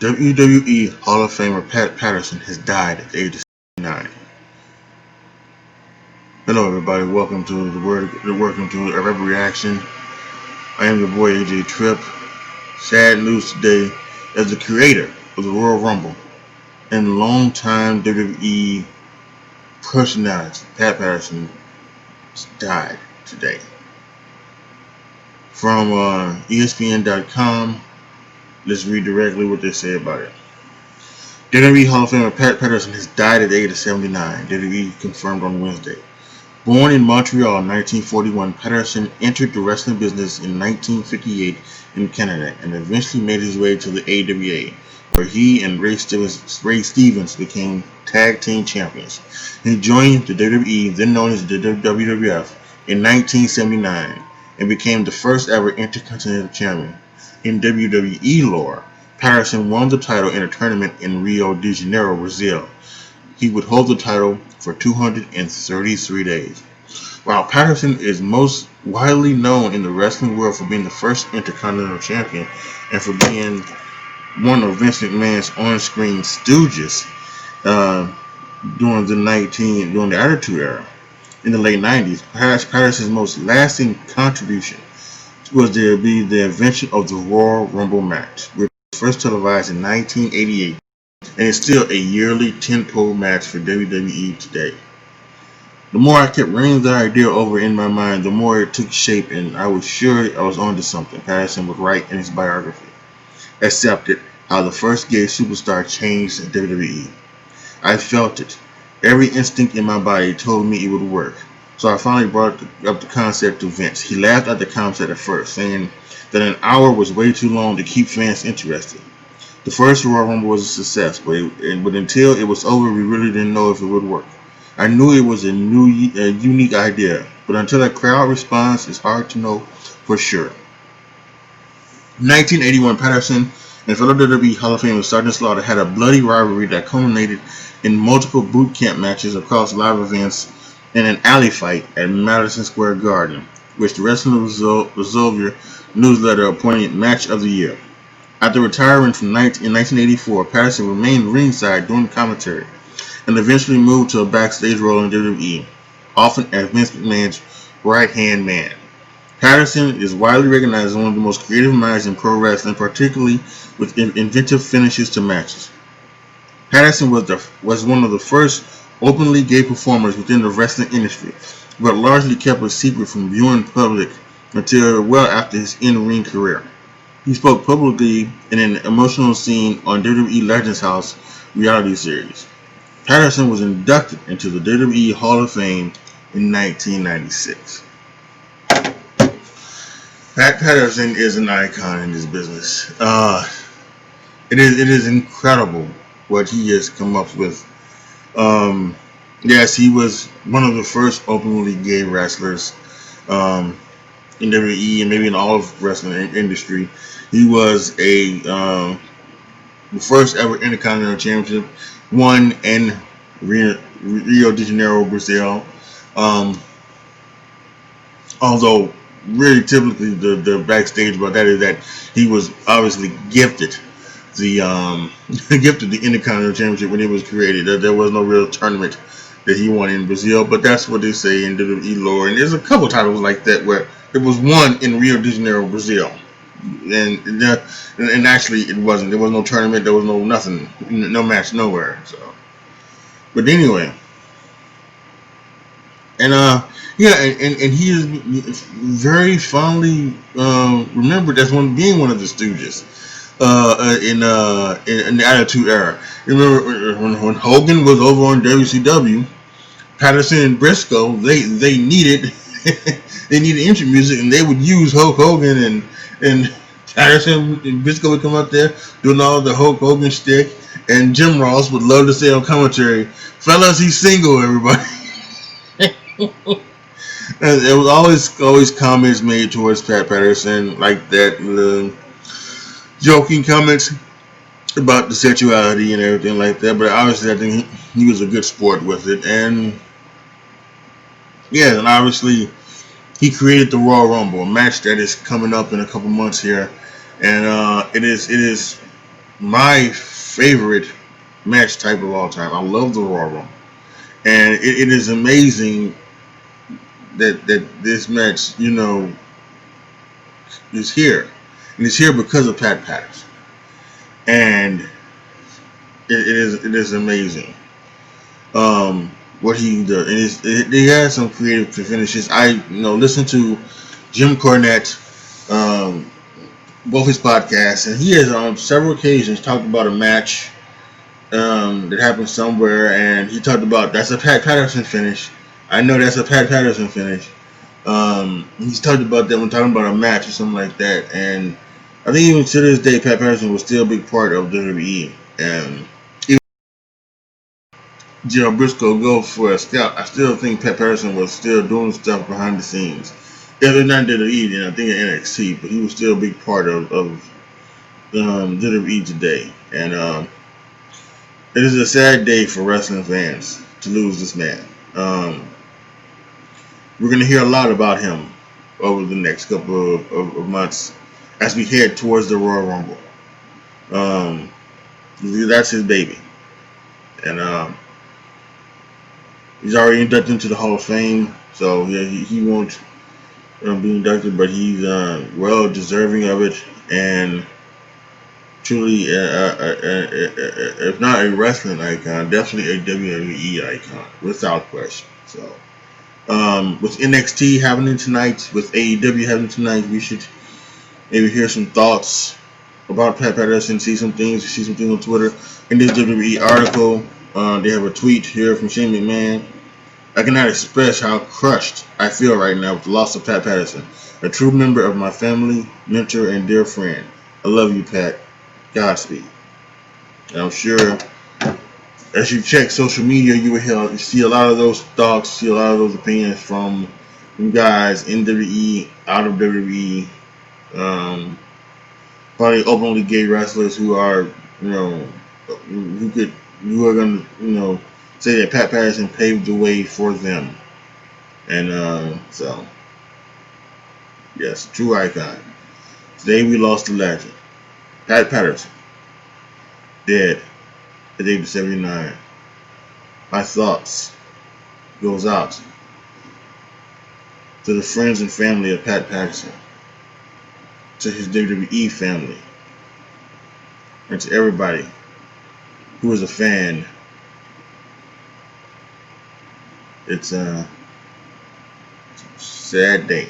WWE Hall of Famer Pat Patterson has died at the age of 79. Hello, everybody. Welcome to a Rebel Reaction. I am your boy AJTRIP. Sad news today, as the creator of the Royal Rumble and longtime WWE personality, Pat Patterson, died today. From ESPN.com, let's read directly what they say about it. WWE Hall of Famer Pat Patterson has died at the age of 79, WWE confirmed on Wednesday. Born in Montreal in 1941, Patterson entered the wrestling business in 1958 in Canada and eventually made his way to the AWA, where he and Ray Stevens became tag team champions. He joined the WWE, then known as the WWF, in 1979 and became the first ever Intercontinental Champion. In WWE lore, Patterson won the title in a tournament in Rio de Janeiro, Brazil. He would hold the title for 233 days. While Patterson is most widely known in the wrestling world for being the first Intercontinental Champion and for being one of Vince McMahon's on-screen stooges during the Attitude Era in the late 90s, Patterson's most lasting contribution was to be the invention of the Royal Rumble match, which was first televised in 1988 and is still a yearly tentpole match for WWE today. The more I kept reining the idea over in my mind, the more it took shape, and I was sure I was onto something, Patterson would write in his biography. Accepted how the first gay superstar changed WWE. I felt it. Every instinct in my body told me it would work. So I finally brought up the concept to Vince. He laughed at the concept at first, saying that an hour was way too long to keep fans interested. The first Royal Rumble was a success, but until it was over, we really didn't know if it would work. I knew it was a unique idea, but until a crowd responds, it's hard to know for sure. In 1981, Patterson and fellow WWE Hall of Famer Sergeant Slaughter had a bloody rivalry that culminated in multiple boot camp matches across live events and an alley fight at Madison Square Garden, which the Wrestling Observer newsletter appointed Match of the Year. After retiring in 1984, Patterson remained ringside doing commentary and eventually moved to a backstage role in WWE, often as Vince McMahon's right-hand man. Patterson is widely recognized as one of the most creative minds in pro wrestling, particularly with inventive finishes to matches. Patterson was one of the first openly gay performers within the wrestling industry, but largely kept a secret from viewing public until well after his in-ring career. He spoke publicly in an emotional scene on WWE Legends House reality series. Patterson was inducted into the WWE Hall of Fame in 1996. Pat Patterson is an icon in this business. It is incredible what he has come up with. Yes, he was one of the first openly gay wrestlers in WWE and maybe in all of the wrestling industry. He was the first ever Intercontinental Championship, won in Rio de Janeiro, Brazil. Although really typically the backstage about that is that he was obviously gifted the Intercontinental Championship when it was created. There was no real tournament that he won in Brazil, but that's what they say in WWE lore. And there's a couple titles like that where it was won in Rio de Janeiro, Brazil. And actually it wasn't. There was no tournament. There was no nothing. No match nowhere. So, but anyway, and he is very fondly remembered as being one of the Stooges in the Attitude Era. Remember when Hogan was over on WCW, Patterson and Briscoe they needed they needed entry music, and they would use Hulk Hogan and Patterson and Briscoe would come up there doing all the Hulk Hogan shtick, and Jim Ross would love to say on commentary, "Fellas, he's single, everybody." And there was always comments made towards Pat Patterson like that, joking comments about the sexuality and everything like that. But obviously, I think he was a good sport with it, and yeah, and obviously he created the Royal Rumble, a match that is coming up in a couple months here, and it is my favorite match type of all time. I love the Royal Rumble, and it is amazing that this match, is here, and it's here because of Pat Patterson, and it is amazing. What he does, and he has some creative finishes. I listen to Jim Cornette, both his podcasts, and he has on several occasions talked about a match that happened somewhere, and he talked about that's a Pat Patterson finish. I know that's a Pat Patterson finish. He's talked about that when talking about a match or something like that, and I think even to this day, Pat Patterson was still a big part of WWE. And even Gerald Briscoe go for a scout, I still think Pat Patterson was still doing stuff behind the scenes. If it's not WWE, then I think in NXT, but he was still a big part of WWE today. And it is a sad day for wrestling fans to lose this man. We're going to hear a lot about him over the next couple of months as we head towards the Royal Rumble. Um, that's his baby. And he's already inducted into the Hall of Fame. So yeah, he won't be inducted, but he's well deserving of it. And truly, if not a wrestling icon, definitely a WWE icon, without question. So, with NXT happening tonight, with AEW happening tonight, we should maybe hear some thoughts about Pat Patterson, see some things on Twitter. In this WWE article, they have a tweet here from Shane McMahon. I cannot express how crushed I feel right now with the loss of Pat Patterson, a true member of my family, mentor, and dear friend. I love you, Pat. Godspeed. And I'm sure as you check social media, you see a lot of those thoughts, see a lot of those opinions from you guys in WWE, out of WWE, um, probably openly gay wrestlers who are, who could, who are gonna, say that Pat Patterson paved the way for them, and so yes, true icon. Today we lost a legend, Pat Patterson, dead at age 79. My thoughts goes out to the friends and family of Pat Patterson, to his WWE family, and to everybody who is a fan. It's a sad day.